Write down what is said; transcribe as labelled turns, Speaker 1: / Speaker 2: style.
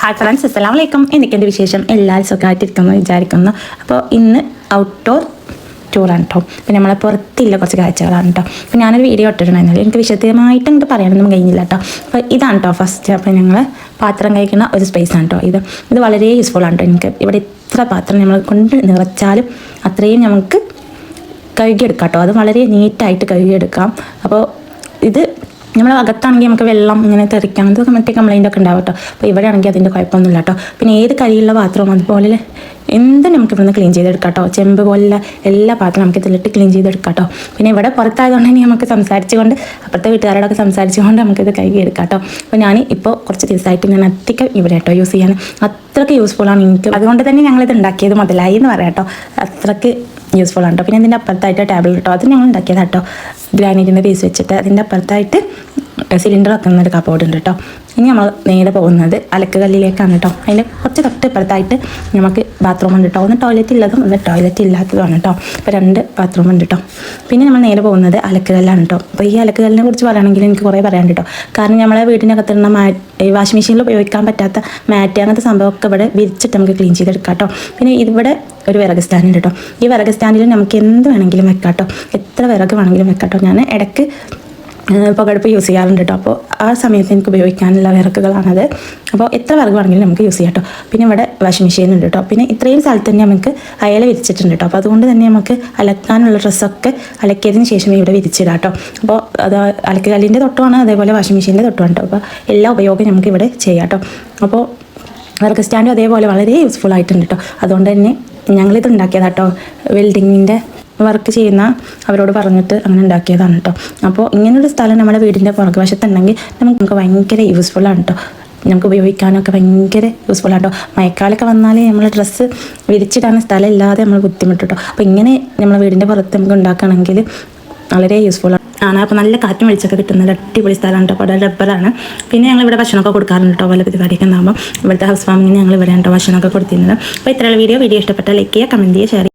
Speaker 1: Hi friends, അസ്സലാമു അലൈക്കും. എന്തൊക്കെയുണ്ട് വിശേഷം? എല്ലാവരും സുഖമായിട്ടിരിക്കുന്നു വിചാരിക്കുന്നു. അപ്പോൾ ഇന്ന് ഔട്ട്ഡോർ ടൂറാണ് കേട്ടോ. അപ്പോൾ നമ്മളെ പുറത്തില്ല കുറച്ച് കാഴ്ചകളാണ് കേട്ടോ. അപ്പോൾ ഞാനൊരു വീഡിയോ ഇട്ടിട്ടുണ്ടായിരുന്നില്ല, എനിക്ക് വിശദമായിട്ട് അങ്ങോട്ട് പറയാനൊന്നും കഴിഞ്ഞില്ല കേട്ടോ. അപ്പോൾ ഇതാണ് കേട്ടോ ഫസ്റ്റ്. അപ്പോൾ ഞങ്ങൾ പാത്രം കഴിക്കുന്ന ഒരു സ്പേസാണ് കേട്ടോ. ഇത് വളരെ യൂസ്ഫുൾ ആണ് കേട്ടോ. എനിക്ക് ഇവിടെ ഇത്ര പാത്രം നമ്മൾ കൊണ്ട് നിറച്ചാലും അത്രയും നമുക്ക് കഴുകിയെടുക്കാം കേട്ടോ. അത് വളരെ നീറ്റായിട്ട് കഴുകിയെടുക്കാം. അപ്പോൾ ഇത് നമ്മൾ അകത്താണെങ്കിൽ നമുക്ക് വെള്ളം ഇങ്ങനെ തെറിക്കാം, അതൊക്കെ മറ്റേ കംപ്ലൈൻ്റ് ഒക്കെ ഉണ്ടാവും കേട്ടോ. അപ്പോൾ ഇവിടെ ആണെങ്കിൽ അതിൻ്റെ കുഴപ്പമൊന്നുമില്ല കേട്ടോ. പിന്നെ ഏത് കരിയുള്ള പാത്രവും അതുപോലെ എന്തും നമുക്ക് ഇവിടുന്ന് ക്ലീൻ ചെയ്തെടുക്കാം കേട്ടോ. ചെമ്പ് പോലുള്ള എല്ലാ പാത്രവും നമുക്ക് ഇതിലിട്ട് ക്ലീൻ ചെയ്തെടുക്കാം കേട്ടോ. പിന്നെ ഇവിടെ പുറത്തായതുകൊണ്ട് തന്നെ നമുക്ക് സംസാരിച്ചുകൊണ്ട് അപ്പുറത്തെ വീട്ടുകാരോടൊക്കെ സംസാരിച്ചുകൊണ്ട് നമുക്കിത് കഴുകിയെടുക്കാം കേട്ടോ. അപ്പോൾ ഞാൻ ഇപ്പോൾ കുറച്ച് ദിവസമായിട്ട് ഞാൻ അധികം ഇവിടെ കേട്ടോ യൂസ് ചെയ്യാൻ അത്രയ്ക്ക് യൂസ്ഫുള്ളാണ് എനിക്ക്. അതുകൊണ്ട് തന്നെ ഞങ്ങളിത് ഉണ്ടാക്കിയത് മുതലായി എന്ന് പറയാം കേട്ടോ. അത്രയ്ക്ക് യൂസ്ഫുൾ ആണ് കേട്ടോ. പിന്നെ ഇതിൻ്റെ അപ്പുറത്തായിട്ട് ടേബിൾ കേട്ടോ, അത് ഞങ്ങൾ ഉണ്ടാക്കിയത് കേട്ടോ. ഗ്രാനൈറ്റിൻ്റെ പീസ് വെച്ചിട്ട് അതിൻ്റെ അപ്പുറത്തായിട്ട് സിലിണ്ടർ വെക്കുന്ന ഒരു കബോർഡ് ഉണ്ട് കേട്ടോ. ഇനി നമ്മൾ നേരെ പോകുന്നത് അലക്ക് കല്ലിലേക്കാണ് കേട്ടോ. അതിൻ്റെ കുറച്ച് തൊട്ട് ഇപ്പുറത്തായിട്ട് നമുക്ക് ബാത്റൂം ഉണ്ട് കേട്ടോ. ഒന്ന് ടോയ്ലറ്റ് ഉള്ളതും ഒന്ന് ടോയ്ലറ്റ് ഇല്ലാത്തതുമാണ് കേട്ടോ. അപ്പോൾ 2 ബാത്റൂം ഉണ്ട് കേട്ടോ. പിന്നെ നമ്മൾ നേരെ പോകുന്നത് അലക്ക് കല്ലാണ് കേട്ടോ. അപ്പോൾ ഈ അലക്ക് കല്ലിനെ കുറിച്ച് പറയുകയാണെങ്കിൽ എനിക്ക് കുറേ പറയാനുണ്ട് കേട്ടോ. കാരണം നമ്മളെ വീടിനകത്തുള്ള വാഷിംഗ് മെഷീനിൽ ഉപയോഗിക്കാൻ പറ്റാത്ത മാറ്റ് അങ്ങനത്തെ സംഭവമൊക്കെ ഇവിടെ വിരിച്ചിട്ട് നമുക്ക് ക്ലീൻ ചെയ്തെടുക്കാം കേട്ടോ. പിന്നെ ഇവിടെ ഒരു വിറക് സ്റ്റാൻഡ് ഉണ്ട് കേട്ടോ. ഈ വിറക് സ്റ്റാൻഡിൽ നമുക്ക് എന്ത് വേണമെങ്കിലും വെക്കാം കേട്ടോ. എത്ര വിറക് വേണമെങ്കിലും വെക്കാം കേട്ടോ. ഞാൻ ഇടയ്ക്ക് പുകടുപ്പ് യൂസ് ചെയ്യാറുണ്ട് കേട്ടോ. അപ്പോൾ ആ സമയത്ത് എനിക്ക് ഉപയോഗിക്കാനുള്ള വിറകുകളാണത്. അപ്പോൾ എത്ര വിറക് വേണമെങ്കിലും നമുക്ക് യൂസ് ചെയ്യാം കേട്ടോ. പിന്നെ ഇവിടെ വാഷിംഗ് മെഷീൻ ഉണ്ട് കേട്ടോ. പിന്നെ ഇത്രയും സ്ഥലത്ത് തന്നെ നമുക്ക് അയല വിരിച്ചിട്ടുണ്ട് കേട്ടോ. അപ്പോൾ അതുകൊണ്ട് തന്നെ നമുക്ക് അലക്കാനുള്ള ഡ്രസ്സൊക്കെ അലക്കിയതിന് ശേഷം ഇവിടെ വിരിച്ചിടാം കേട്ടോ. അപ്പോൾ അത് അലക്ക് കല്ലിൻ്റെ തൊട്ടുമാണ്, അതേപോലെ വാഷിംഗ് മെഷീൻ്റെ തൊട്ടുമാണ് കേട്ടോ. അപ്പോൾ എല്ലാ ഉപയോഗവും നമുക്ക് ഇവിടെ ചെയ്യാം കേട്ടോ. അപ്പോൾ വിറക് സ്റ്റാൻഡും അതേപോലെ വളരെ യൂസ്ഫുൾ ആയിട്ടുണ്ട് കേട്ടോ. അതുകൊണ്ട് തന്നെ ഞങ്ങളിത് ഉണ്ടാക്കിയതാണ് കേട്ടോ. വെൽഡിങ്ങിൻ്റെ വർക്ക് ചെയ്യുന്ന അവരോട് പറഞ്ഞിട്ട് അങ്ങനെ ഉണ്ടാക്കിയതാണ് കേട്ടോ. അപ്പോൾ ഇങ്ങനൊരു സ്ഥലം നമ്മുടെ വീടിൻ്റെ പുറകുവശത്തുണ്ടെങ്കിൽ നമുക്ക് ഭയങ്കര യൂസ്ഫുള്ളാണ് കേട്ടോ. നമുക്ക് ഉപയോഗിക്കാനൊക്കെ ഭയങ്കര യൂസ്ഫുള്ളാണ് കേട്ടോ. മഴക്കാലമൊക്കെ വന്നാൽ നമ്മൾ ഡ്രസ്സ് വിരിച്ചിടാൻ സ്ഥലമില്ലാതെ നമ്മൾ ബുദ്ധിമുട്ട് കേട്ടോ. അപ്പോൾ ഇങ്ങനെ നമ്മൾ വീടിൻ്റെ പുറത്ത് നമുക്ക് ഉണ്ടാക്കുകയാണെങ്കിൽ വളരെ യൂസ്ഫുള്ളാണ്. അപ്പോൾ നല്ല കാറ്റും വെളിച്ചൊക്കെ കിട്ടുന്ന ഒരു അടിപൊളി സ്ഥലമാണ് കേട്ടോ. അവിടെ റബ്ബറാണ്. പിന്നെ ഞങ്ങളിവിടെ ഭക്ഷണമൊക്കെ കൊടുക്കാറുണ്ട് കേട്ടോ. പല പരിപാടിയൊക്കെ ഉണ്ടാകുമ്പോൾ ഇവിടുത്തെ ഹൗസ് വാമിങ്ങിന് ഞങ്ങൾ ഇവിടെ കേട്ടോ ഭക്ഷണമൊക്കെ കൊടുത്തിരുന്നത്. അപ്പോൾ ഇത്രയുള്ള വീഡിയോ ഇഷ്ടപ്പെട്ടാൽ ലൈക്ക് ചെയ്യുക, കമൻറ്റ് ചെയ്യുക, ഷെയർ ചെയ്യുക.